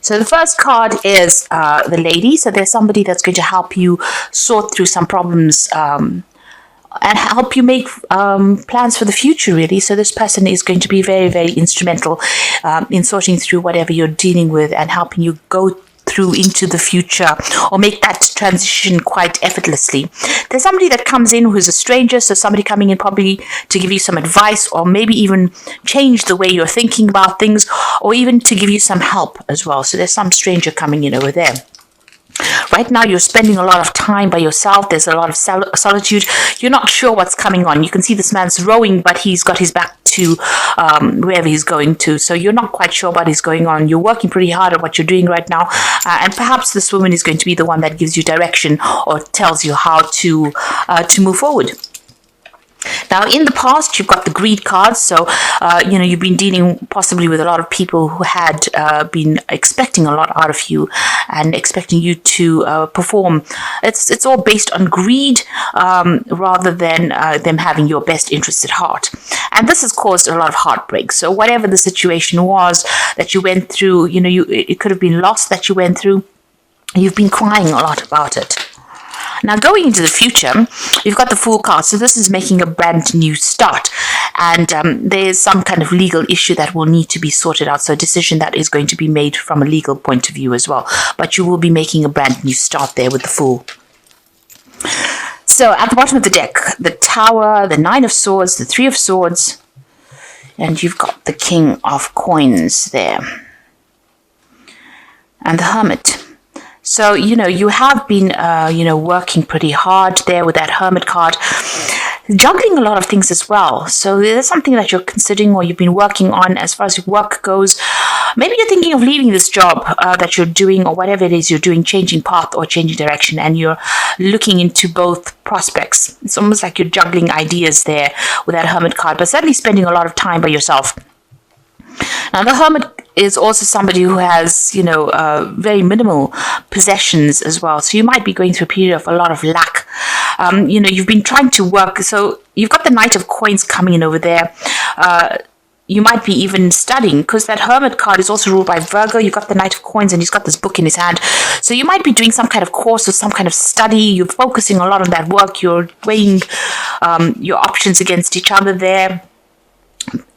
So the first card is the lady. So there's somebody that's going to help you sort through some problems and help you make plans for the future, really. So this person is going to be very, very instrumental in sorting through whatever you're dealing with and helping you go through into the future or make that transition quite effortlessly. There's somebody that comes in who's a stranger, so somebody coming in probably to give you some advice or maybe even change the way you're thinking about things or even to give you some help as well. So there's some stranger coming in over there. Right now, you're spending a lot of time by yourself. There's a lot of solitude. You're not sure what's coming on. You can see this man's rowing, but he's got his back to wherever he's going to. So you're not quite sure what is going on. You're working pretty hard at what you're doing right now. And perhaps this woman is going to be the one that gives you direction or tells you how to move forward. Now, in the past, you've got the greed cards. So, you've been dealing possibly with a lot of people who had been expecting a lot out of you and expecting you to perform. It's all based on greed rather than them having your best interests at heart. And this has caused a lot of heartbreak. So whatever the situation was that you went through, it could have been loss that you went through. You've been crying a lot about it. Now, going into the future, you've got the Fool card. So this is making a brand new start. And there's some kind of legal issue that will need to be sorted out. So a decision that is going to be made from a legal point of view as well. But you will be making a brand new start there with the Fool. So at the bottom of the deck, the Tower, the Nine of Swords, the Three of Swords. And you've got the King of Coins there. And the Hermit. So, you have been, working pretty hard there with that Hermit card, juggling a lot of things as well. So there's something that you're considering or you've been working on as far as work goes. Maybe you're thinking of leaving this job that you're doing or whatever it is you're doing, changing path or changing direction, and you're looking into both prospects. It's almost like you're juggling ideas there with that Hermit card, but certainly spending a lot of time by yourself. Now, the Hermit is also somebody who has, very minimal possessions as well. So you might be going through a period of a lot of lack. You've been trying to work. So you've got the Knight of Coins coming in over there. You might be even studying because that Hermit card is also ruled by Virgo. You've got the Knight of Coins and he's got this book in his hand. So you might be doing some kind of course or some kind of study. You're focusing a lot on that work. You're weighing your options against each other there.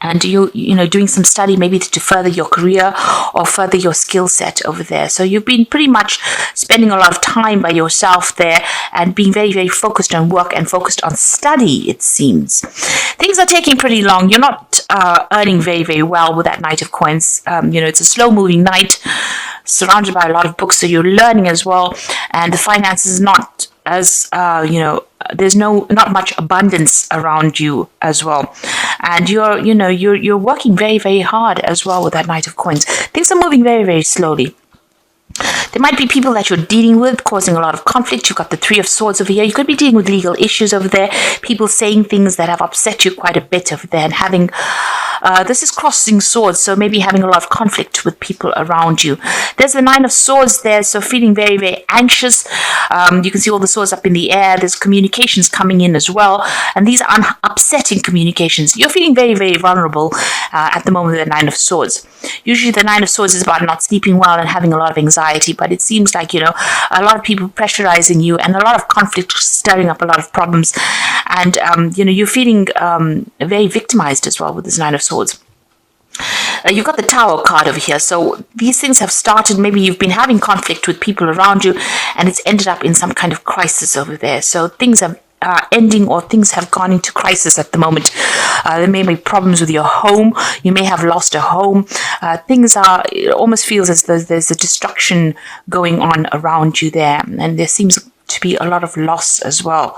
And doing some study maybe to further your career or further your skill set over there. So you've been pretty much spending a lot of time by yourself there and being very, very focused on work and focused on study, it seems. Things are taking pretty long. You're not earning very, very well with that Knight of Coins. It's a slow-moving knight surrounded by a lot of books, so you're learning as well. And the finances is not as, there's not much abundance around you as well. And you're working very, very hard as well with that Knight of Coins. Things are moving very, very slowly. There might be people that you're dealing with causing a lot of conflict. You've got the Three of Swords over here. You could be dealing with legal issues over there. People saying things that have upset you quite a bit over there and having... this is crossing swords, so maybe having a lot of conflict with people around you. There's the Nine of Swords there, so feeling very, very anxious. You can see all the swords up in the air. There's communications coming in as well, and these are upsetting communications. You're feeling very, very vulnerable at the moment with the Nine of Swords. Usually the Nine of Swords is about not sleeping well and having a lot of anxiety, but it seems like, a lot of people pressurizing you and a lot of conflict stirring up a lot of problems. And, you're feeling very victimized as well with this Nine of Swords. You've got the Tower card over here. So these things have started. Maybe you've been having conflict with people around you and it's ended up in some kind of crisis over there. So things are ending or things have gone into crisis at the moment. There may be problems with your home. You may have lost a home. It almost feels as though there's a destruction going on around you there. And there seems to be a lot of loss as well.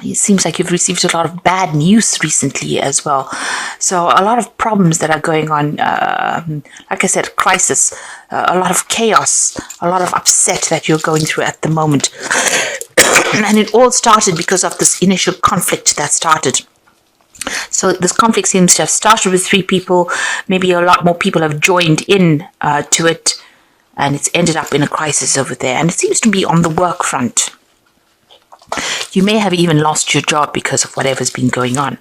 It seems like you've received a lot of bad news recently as well. So a lot of problems that are going on, like I said, crisis, a lot of chaos, a lot of upset that you're going through at the moment. And it all started because of this initial conflict that started. So this conflict seems to have started with 3 people. Maybe a lot more people have joined in to it. And it's ended up in a crisis over there. And it seems to be on the work front. You may have even lost your job because of whatever's been going on.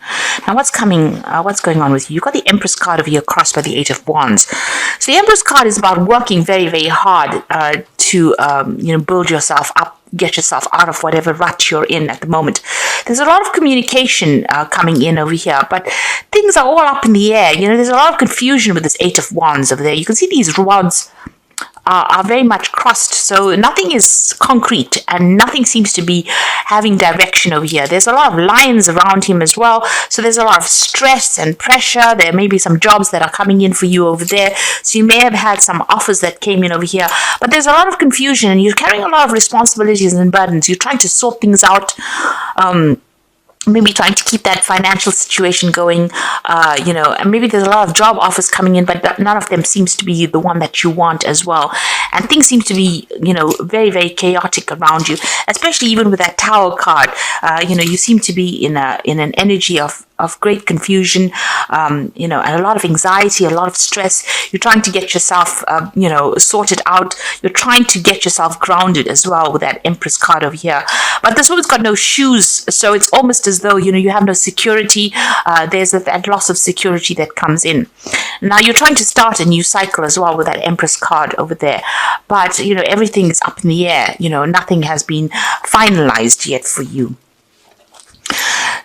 Now, what's going on with you? You've got the Empress card over here crossed by the Eight of Wands. So the Empress card is about working very, very hard to build yourself up, get yourself out of whatever rut you're in at the moment. There's a lot of communication coming in over here, but things are all up in the air. There's a lot of confusion with this Eight of Wands over there. You can see these wands are very much crossed, so nothing is concrete and nothing seems to be having direction over here. There's a lot of lions around him as well, so there's a lot of stress and pressure. There may be some jobs that are coming in for you over there, so you may have had some offers that came in over here, but there's a lot of confusion and you're carrying a lot of responsibilities and burdens. You're trying to sort things out, maybe trying to keep that financial situation going, and maybe there's a lot of job offers coming in, but none of them seems to be the one that you want as well. And things seem to be, very, very chaotic around you, especially even with that Tower card. You seem to be in an energy of great confusion, and a lot of anxiety, a lot of stress. You're trying to get yourself, sorted out. You're trying to get yourself grounded as well with that Empress card over here. But this woman's got no shoes, so it's almost as though, you have no security. There's that loss of security that comes in. Now you're trying to start a new cycle as well with that Empress card over there. But, everything is up in the air. Nothing has been finalized yet for you.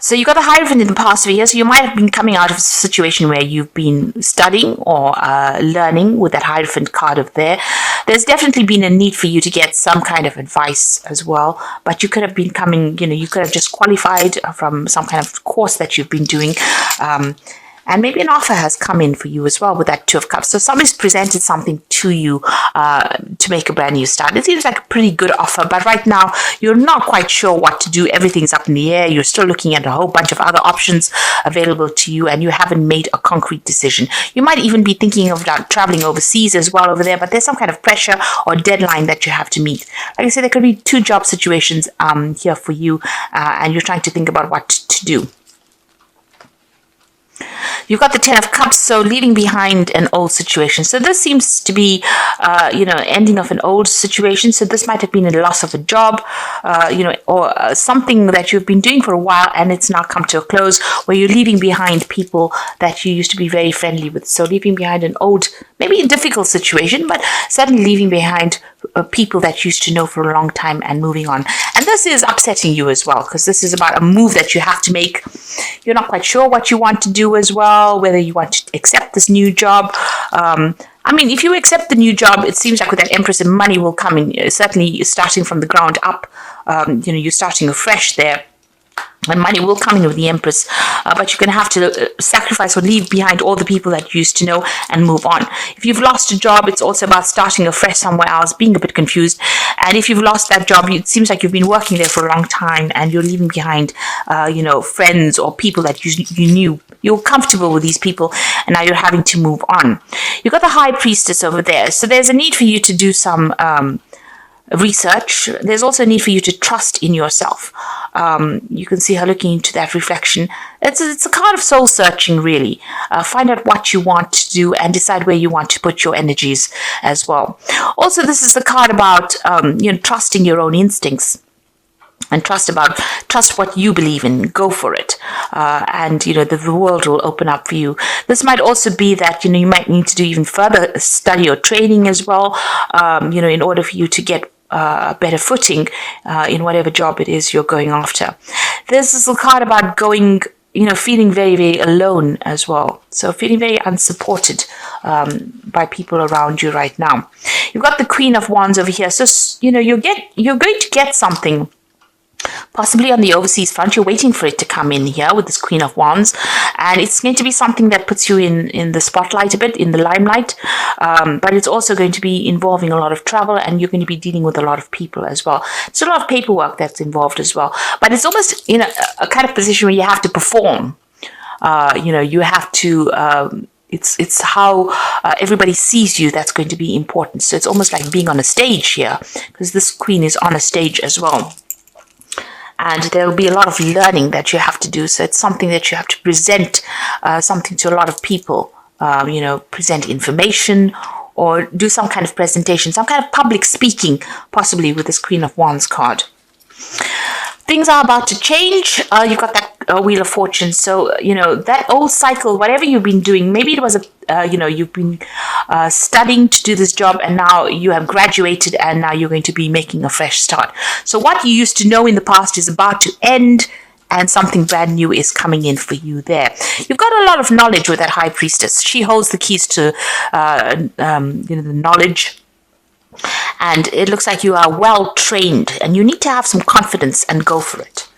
So you got the Hierophant in the past few years. So you might have been coming out of a situation where you've been studying or learning with that Hierophant card up there. There's definitely been a need for you to get some kind of advice as well. But you could have been coming, you could have just qualified from some kind of course that you've been doing. And maybe an offer has come in for you as well with that Two of Cups. So somebody's presented something to you to make a brand new start. It seems like a pretty good offer, but right now you're not quite sure what to do. Everything's up in the air. You're still looking at a whole bunch of other options available to you, and you haven't made a concrete decision. You might even be thinking of traveling overseas as well over there, but there's some kind of pressure or deadline that you have to meet. Like I said, there could be two job situations here for you, and you're trying to think about what to do. You've got the Ten of Cups, so leaving behind an old situation. So this seems to be, ending of an old situation. So this might have been a loss of a job, or something that you've been doing for a while and it's now come to a close, where you're leaving behind people that you used to be very friendly with. So leaving behind an old, maybe a difficult situation, but certainly leaving behind people that you used to know for a long time and moving on. And this is upsetting you as well, because this is about a move that you have to make. You're not quite sure what you want to do as well, whether you want to accept this new job. If you accept the new job, it seems like with that Empress, and money will come in. Certainly starting from the ground up, you're starting afresh there. And money will come in with the Empress, but you're going to have to sacrifice or leave behind all the people that you used to know and move on. If you've lost a job, it's also about starting afresh somewhere else, being a bit confused. And if you've lost that job, it seems like you've been working there for a long time and you're leaving behind, friends or people that you knew. You're comfortable with these people and now you're having to move on. You've got the High Priestess over there. So there's a need for you to do some research. There's also a need for you to trust in yourself. You can see her looking into that reflection. It's a card of soul searching, really. Find out what you want to do and decide where you want to put your energies as well. Also, this is a card about trusting your own instincts. And trust what you believe in. Go for it, and the world will open up for you. This might also be that you might need to do even further study or training as well. In order for you to get a better footing in whatever job it is you're going after. This is a card about going, feeling very, very alone as well. So feeling very unsupported by people around you right now. You've got the Queen of Wands over here. So you're going to get something. Possibly on the overseas front, you're waiting for it to come in here with this Queen of Wands, and it's going to be something that puts you in the spotlight a bit, in the limelight, but it's also going to be involving a lot of travel, and you're going to be dealing with a lot of people as well. There's a lot of paperwork that's involved as well, but it's almost a kind of position where you have to perform. You have to it's how everybody sees you that's going to be important. So it's almost like being on a stage here, because this queen is on a stage as well. And there will be a lot of learning that you have to do. So it's something that you have to present something to a lot of people, present information or do some kind of presentation, some kind of public speaking, possibly with this Queen of Wands card. things are about to change. You've got that Wheel of Fortune. So, that old cycle, whatever you've been doing, maybe it was you've been studying to do this job, and now you have graduated, and now you're going to be making a fresh start. So what you used to know in the past is about to end, and something brand new is coming in for you there. You've got a lot of knowledge with that High Priestess. She holds the keys to, the knowledge. And it looks like you are well trained, and you need to have some confidence and go for it.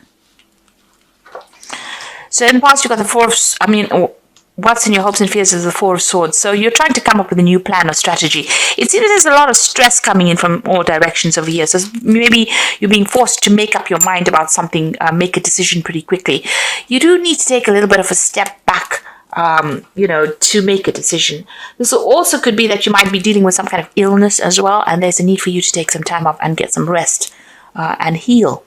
So in the past, you've got the what's in your hopes and fears is the Four of Swords. So you're trying to come up with a new plan or strategy. It seems there's a lot of stress coming in from all directions over here. So maybe you're being forced to make up your mind about something, make a decision pretty quickly. You do need to take a little bit of a step back, to make a decision. This also could be that you might be dealing with some kind of illness as well, and there's a need for you to take some time off and get some rest and heal.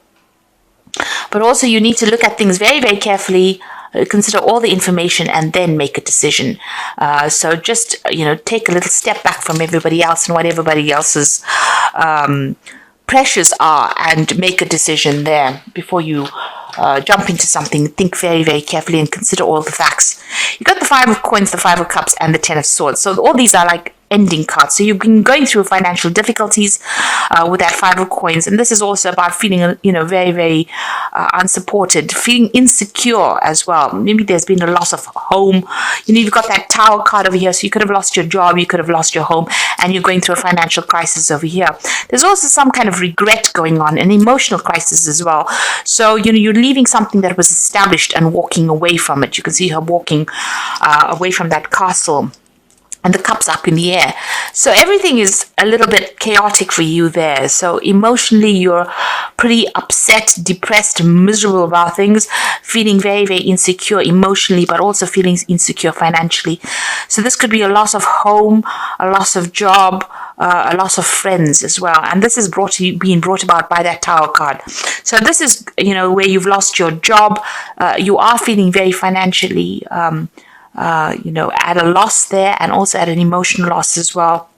But also you need to look at things very, very carefully, consider all the information, and then make a decision. So just, take a little step back from everybody else and what everybody else's pressures are, and make a decision there before you jump into something. Think very, very carefully and consider all the facts. You've got the Five of Coins, the Five of Cups, and the Ten of Swords. So all these are like ending cards. So you've been going through financial difficulties with that Five of Coins, and this is also about feeling, very, very unsupported, feeling insecure as well. Maybe there's been a loss of home. You've got that Tower card over here, so you could have lost your job, you could have lost your home, and you're going through a financial crisis over here. There's also some kind of regret going on, an emotional crisis as well. So, you're leaving something that was established and walking away from it. You can see her walking away from that castle, and the cups up in the air. So everything is a little bit chaotic for you there. So emotionally, you're pretty upset, depressed, miserable about things, feeling very, very insecure emotionally, but also feeling insecure financially. So this could be a loss of home, a loss of job, a loss of friends as well. And this is being brought about by that Tower card. So this is, where you've lost your job. You are feeling very financially at a loss there, and also at an emotional loss as well.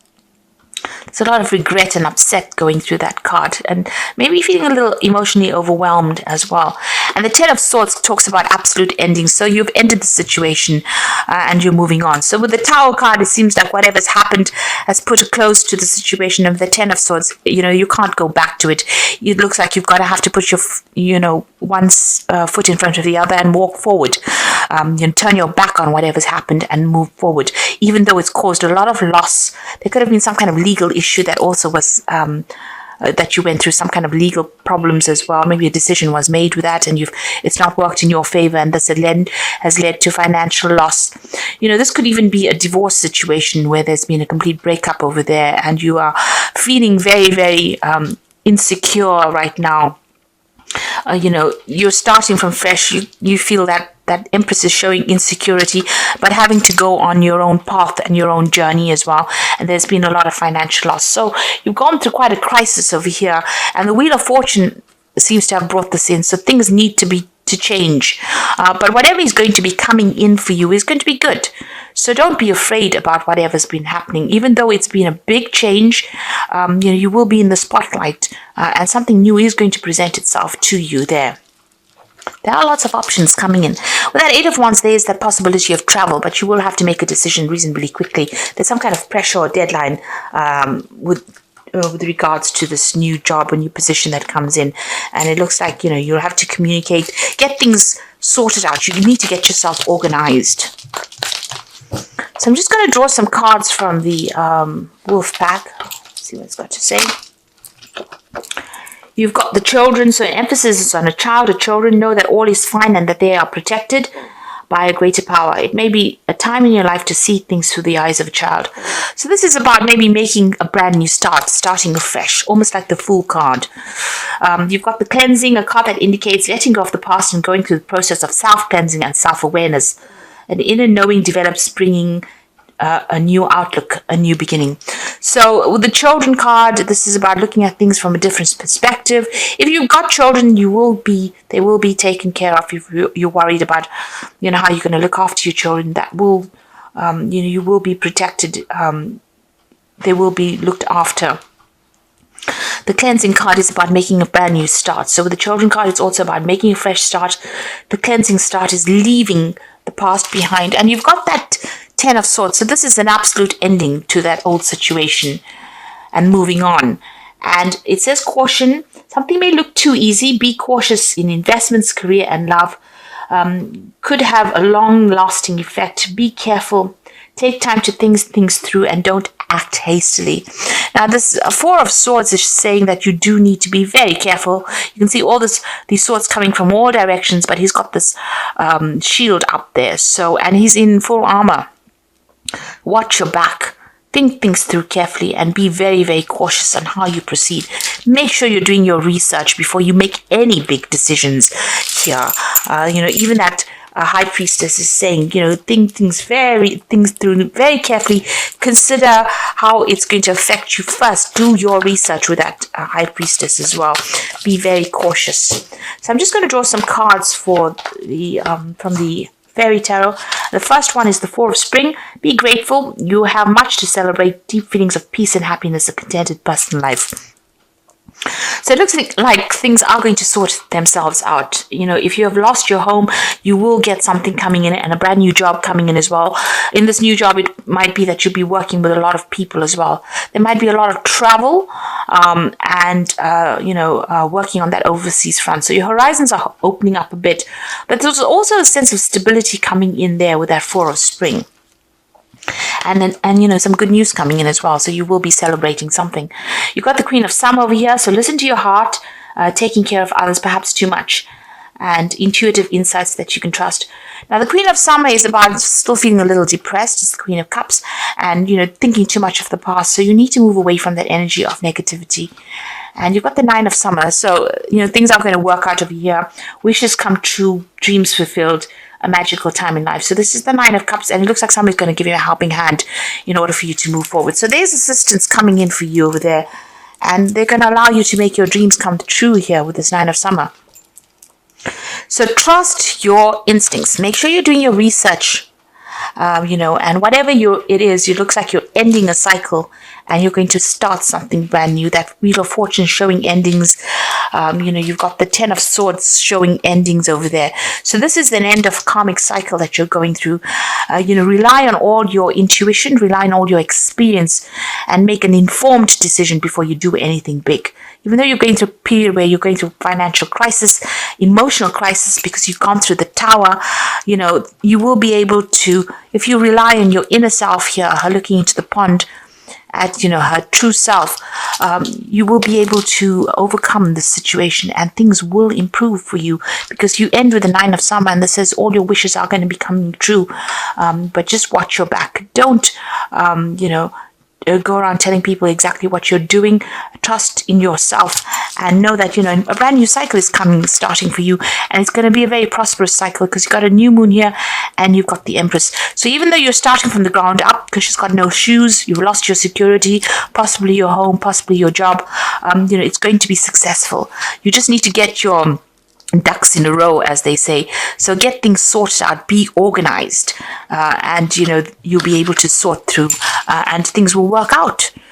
There's a lot of regret and upset going through that card, and maybe feeling a little emotionally overwhelmed as well. And the Ten of Swords talks about absolute endings. So you've ended the situation and you're moving on. So with the Tower card, it seems like whatever's happened has put a close to the situation. Of the Ten of Swords, you can't go back to it. It looks like you've got to have to put your, one foot in front of the other and walk forward. Turn your back on whatever's happened and move forward. Even though it's caused a lot of loss, there could have been some kind of legal issue that also was that you went through, some kind of legal problems as well. Maybe a decision was made with that, and it's not worked in your favor, and this has led to financial loss. This could even be a divorce situation where there's been a complete breakup over there, and you are feeling very, very insecure right now. You're starting from fresh. You feel that Empress is showing insecurity, but having to go on your own path and your own journey as well. And there's been a lot of financial loss. So you've gone through quite a crisis over here. And the Wheel of Fortune seems to have brought this in. So things need to change. But whatever is going to be coming in for you is going to be good. So don't be afraid about whatever's been happening. Even though it's been a big change, you will be in the spotlight, and something new is going to present itself to you there. There are lots of options coming in. With that Eight of Wands, there is that possibility of travel, but you will have to make a decision reasonably quickly. There's some kind of pressure or deadline with regards to this new job or new position that comes in. And it looks like, you'll have to communicate, get things sorted out. You need to get yourself organized. So I'm just going to draw some cards from the Wolf Pack. See what it's got to say. You've got the children, so emphasis is on a child. The children know that all is fine and that they are protected by a greater power. It may be a time in your life to see things through the eyes of a child. So this is about maybe making a brand new start, starting afresh, almost like the Fool card. You've got the Cleansing, a card that indicates letting go of the past and going through the process of self-cleansing and self-awareness. An inner knowing develops, bringing a new outlook, a new beginning. So with the Children card, this is about looking at things from a different perspective. If you've got children, they will be taken care of. If you're worried about, how you're going to look after your children, that will, you will be protected. They will be looked after. The cleansing card is about making a brand new start. So with the children card, it's also about making a fresh start. The cleansing start is leaving the past behind. And you've got that 10 of Swords. So this is an absolute ending to that old situation and moving on. And it says caution. Something may look too easy. Be cautious in investments, career, and love. Could have a long-lasting effect. Be careful. Take time to think things through and don't act hastily. Now, this Four of Swords is saying that you do need to be very careful. You can see all these swords coming from all directions, but he's got this shield up there. So, and he's in full armor. Watch your back. Think things through carefully and be very, very cautious on how you proceed. Make sure you're doing your research before you make any big decisions here. Even that High Priestess is saying, think things through very carefully. Consider how it's going to affect you first. Do your research with that High Priestess as well. Be very cautious. So I'm just going to draw some cards for the from the Fairy Tarot. The first one is the Four of Spring. Be grateful. You have much to celebrate. Deep feelings of peace and happiness, a contented personal life. So it looks like things are going to sort themselves out. If you have lost your home, you will get something coming in and a brand new job coming in as well. In this new job, it might be that you'll be working with a lot of people as well. There might be a lot of travel and working on that overseas front. So your horizons are opening up a bit. But there's also a sense of stability coming in there with that Four of Spring. And some good news coming in as well. So you will be celebrating something. You've got the Queen of Summer over here. So listen to your heart, taking care of others perhaps too much, and intuitive insights that you can trust. Now the Queen of Summer is about still feeling a little depressed. It's the Queen of Cups, and thinking too much of the past. So you need to move away from that energy of negativity. And you've got the Nine of Summer. So things are going to work out over here. Wishes come true, dreams fulfilled. A magical time in life. So this is the Nine of Cups, and it looks like somebody's going to give you a helping hand in order for you to move forward. So there's assistance coming in for you over there, and they're going to allow you to make your dreams come true here with this Nine of Summer. So trust your instincts. Make sure you're doing your research, and whatever it is, it looks like you're ending a cycle and you're going to start something brand new. That Wheel of Fortune showing endings. You've got the Ten of Swords showing endings over there. So this is an end of karmic cycle that you're going through. Rely on all your intuition, rely on all your experience, and make an informed decision before you do anything big. Even though you're going through a period where you're going through financial crisis, emotional crisis, because you've gone through the Tower, you will be able to, if you rely on your inner self here, her looking into the pond, at her true self, you will be able to overcome the situation and things will improve for you, because you end with the Nine of Summer and this says all your wishes are going to be coming true, but just watch your back. Don't go around telling people exactly what you're doing. Trust in yourself and know that a brand new cycle is starting for you, and it's going to be a very prosperous cycle because you've got a new moon here and you've got the Empress. So even though you're starting from the ground up because she's got no shoes, you've lost your security, possibly your home, possibly your job, it's going to be successful. You just need to get your ducks in a row, as they say. So get things sorted out, be organized, and you'll be able to sort through, and things will work out.